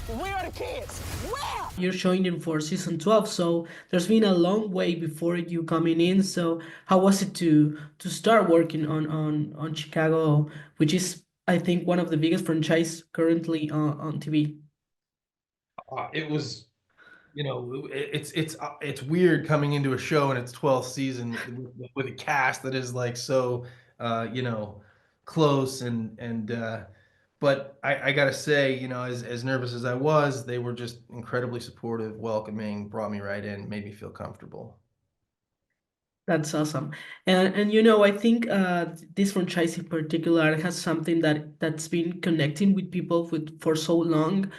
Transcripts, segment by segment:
Where are the kids? Where? You're showing in for season 12, so there's been a long way before you coming in. So how was it to start working on Chicago, which is I think one of the biggest franchise currently on TV? It was, it's weird coming into a show in its 12th season with a cast that is like so, close but I gotta say, as nervous as I was, they were just incredibly supportive, welcoming, brought me right in, made me feel comfortable. That's awesome. And I think this franchise in particular has something that's been connecting with people with for so long.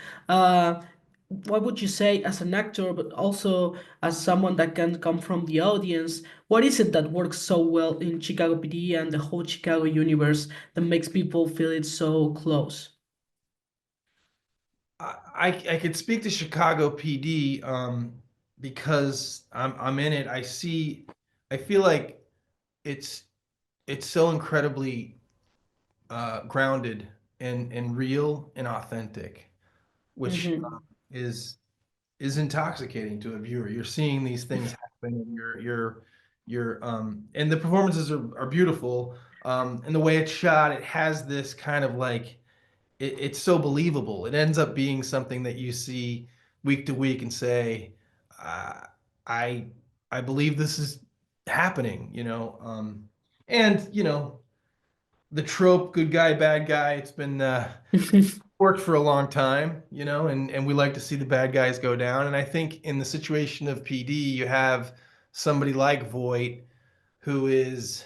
What would you say as an actor, but also as someone that can come from the audience? What is it that works so well in Chicago PD and the whole Chicago universe that makes people feel it so close? I could speak to Chicago PD because I'm in it. I feel like it's it's so incredibly grounded and real and authentic, which Mm-hmm. is is intoxicating to a viewer. You're seeing these things happen, and and the performances are beautiful. And the way it's shot, it has this kind of like it's so believable. It ends up being something that you see week to week and say, uh, I I believe this is happening, and the trope good guy bad guy. It's been worked for a long time, and we like to see the bad guys go down. And I think in the situation of PD, you have somebody like Voight who is,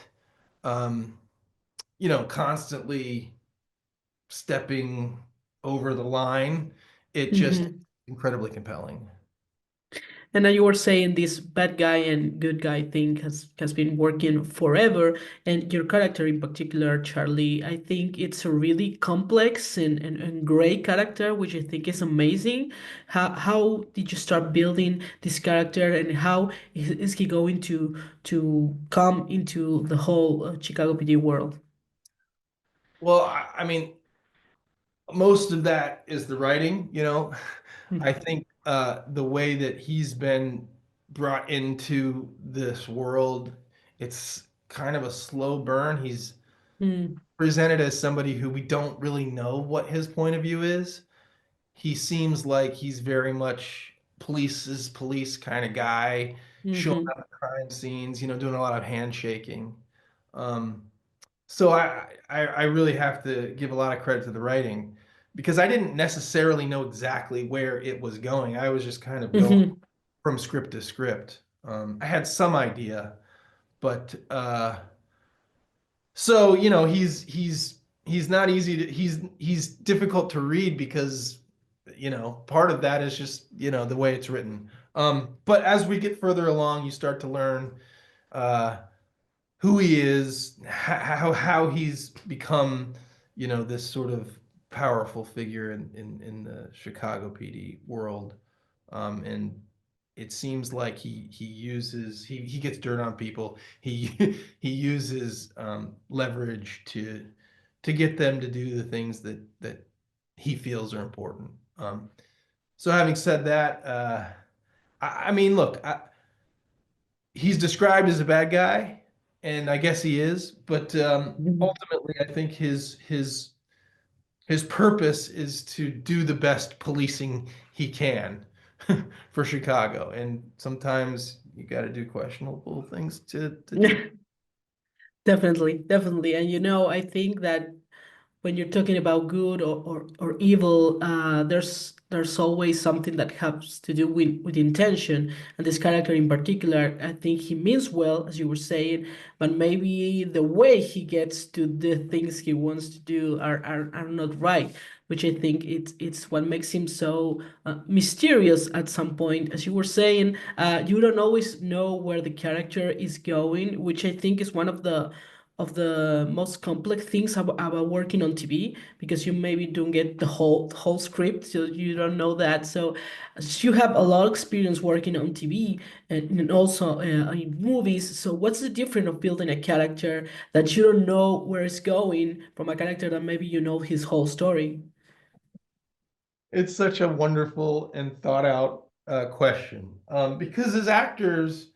um, constantly stepping over the line. It just Mm-hmm. incredibly compelling. And now you were saying this bad guy and good guy thing has been working forever, and your character in particular, Charlie, I think it's a really complex and great character, which I think is amazing. How did you start building this character, and how is he going to come into the whole Chicago PD world? Well, I mean, most of that is the writing, I think the way that he's been brought into this world, it's kind of a slow burn. He's Mm-hmm. presented as somebody who we don't really know what his point of view is. He seems like he's very much police's police kind of guy, showing Mm-hmm. up at crime scenes, doing a lot of handshaking. Um, so I really have to give a lot of credit to the writing because I didn't necessarily know exactly where it was going. I was just kind of going Mm-hmm. from script to script. I had some idea, but so he's not easy to he's difficult to read because part of that is just the way it's written. But as we get further along, you start to learn uh, who he is, how he's become, this sort of powerful figure in the Chicago PD world. And it seems like he gets dirt on people. He he uses leverage to get them to do the things that he feels are important. So having said that, I mean, look, he's described as a bad guy, and I guess he is. But ultimately, I think his purpose is to do the best policing he can for Chicago, and sometimes you got to do questionable things to do. Definitely, definitely. And I think that when you're talking about good or evil, there's always something that has to do with intention. And this character in particular, I think he means well, as you were saying, but maybe the way he gets to the things he wants to do are not right, which I think it's what makes him so mysterious at some point. As you were saying, you don't always know where the character is going, which I think is one of the most complex things about working on TV, because you maybe don't get the whole script, so you don't know that. So as you have a lot of experience working on TV and also in movies, so what's the difference of building a character that you don't know where it's going from a character that maybe you know his whole story? It's such a wonderful and thought out question. Because as actors,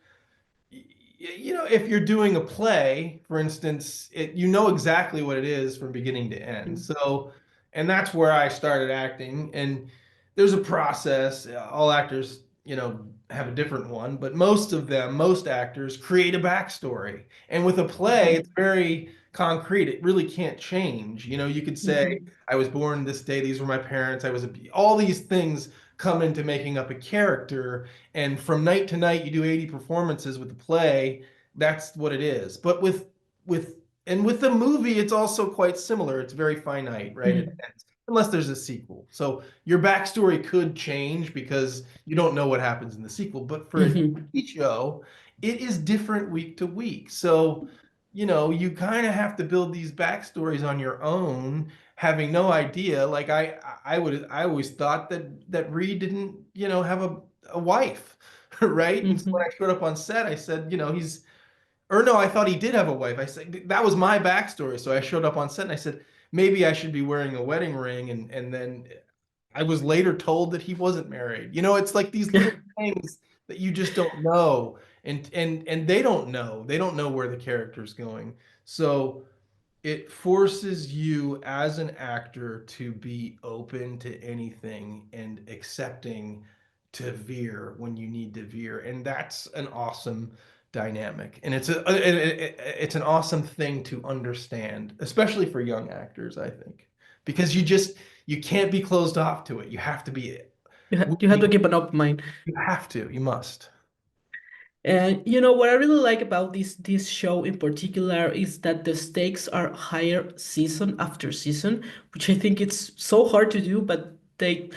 you know, if you're doing a play, for instance, you know exactly what it is from beginning to end. So, and that's where I started acting. And there's a process. All actors, you know, have a different one, but most of them, most actors create a backstory. And with a play, it's very concrete. It really can't change. You know, you could say, I was born this day, these were my parents, all these things come into making up a character. And from night to night, you do 80 performances with the play. That's what it is. But with the movie, it's also quite similar. It's very finite, right? It ends, unless there's a sequel. So your backstory could change because you don't know what happens in the sequel. But for a TV show, it is different week to week. So, you know, you kind of have to build these backstories on your own, having no idea. Like I always thought that Reed didn't, you know, have a wife, right? And so when I showed up on set, I said, you know, or no, I thought he did have a wife. I said that was my backstory. So I showed up on set and I said, maybe I should be wearing a wedding ring. And then I was later told that he wasn't married. You know, it's like these little things that you just don't know. And they don't know. They don't know where the character's going. So it forces you as an actor to be open to anything and accepting to veer when you need to veer, and that's an awesome dynamic, and it's an awesome thing to understand, especially for young actors, I think, because you can't be closed off to it. You have to be You have to keep an open mind. you must. And you know what I really like about this show in particular is that the stakes are higher season after season, which I think it's so hard to do, but they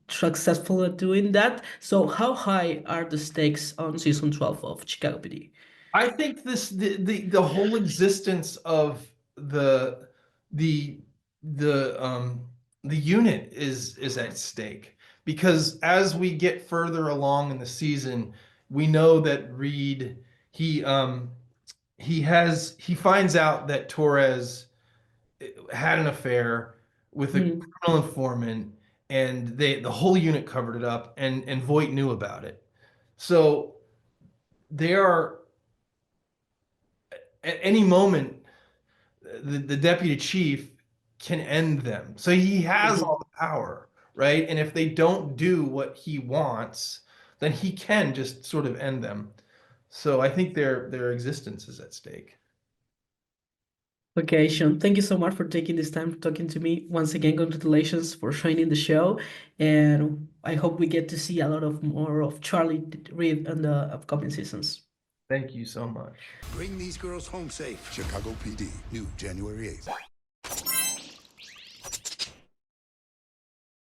successful at doing that. So how high are the stakes on season 12 of Chicago PD? I think the whole existence of the the um the unit is at stake, because as we get further along in the season, we know that Reed he um he finds out that Torres had an affair with a criminal informant, and the whole unit covered it up, and Voight knew about it. So they are, at any moment, the deputy chief can end them. So he has all the power, right? And if they don't do what he wants, then he can just sort of end them. So I think their existence is at stake. Okay, Sean, thank you so much for taking this time talking to me. Once again, congratulations for joining the show. And I hope we get to see a lot of more of Charlie Reed in the upcoming seasons. Thank you so much. Bring these girls home safe. Chicago PD, new January 8th.